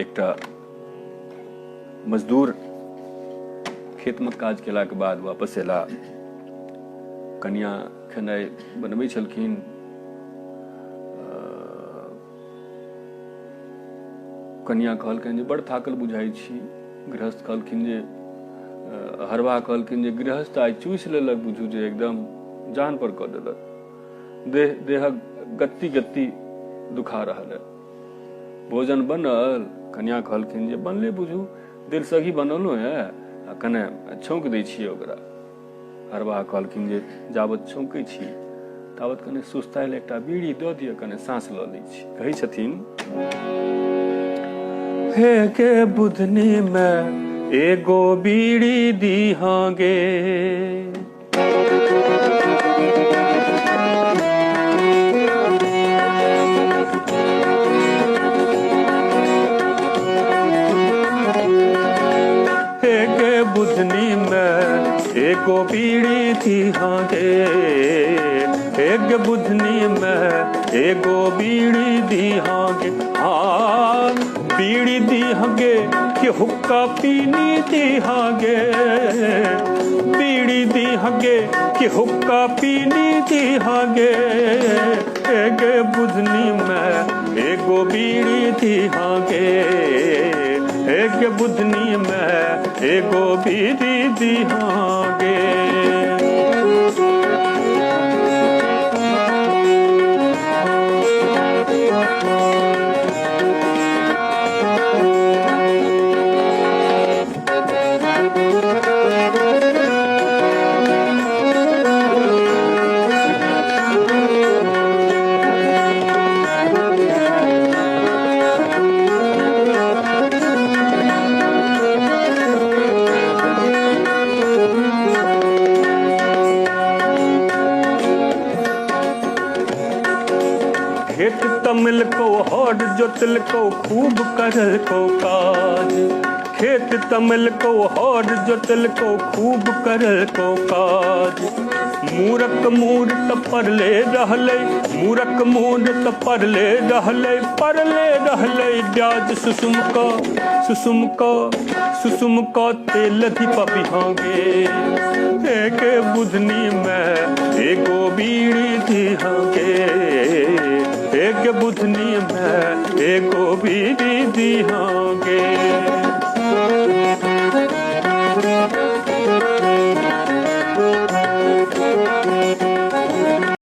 एकटा मजदूर खेत में काज केला के बाद वापस एला, कनिया खेनाइ बनबै छलखिन। कनिया कहलखिन जे बड़ थाकल बुझाइ छी। गृहस्थ कहलखिन जे हरवा कहलखिन जे गृहस्थ आइ चूसि लेलक, बुझू जे एकदम जान पर कऽ देलक, देहक गत्ती गत्ती दुखा रहल है। भोजन बनल? कन्या कहलखिन जे बनले, बुझू देर सही बनलो है, कने छौंक दै छियै ओकरा। हरवा कहलखिन जे जाबत छौंकै छी ताबत कने सुस्तायल एकटा बीड़ी दऽ दिअ, कने सांस लऽ लै छी। कहै छथिन, हे के बुधनी में एगो बीड़ी दीहांगे, बुधनी में एगो बीड़ी दीहांगे, एक बुधनी में एगो बीड़ी दीहांगे। हाँ बीड़ी दीहांगे कि हुक्का पीनी दीहांगे, बीड़ी दीहांगे कि हुक्का पीनी दीहांगे। एक बुधनी में एगो बीड़ी दीहांगे, एक बुधनी में एगो बीड़ी दीहांगे। खेत तमिल को हौड जोतल को खूब करल को काज, खेत तमिल को हौड जोतल को खूब करल को काज। मूरख मूरत परले रहले, मूरख मूरत परले रहले, परले रहले ब्याज सुसुम का तेल दीपा बिहांगे। एक बुधनी में एगो बीड़ी दीहांगे, एक बुधनी में एगो बीड़ी दीहांगे।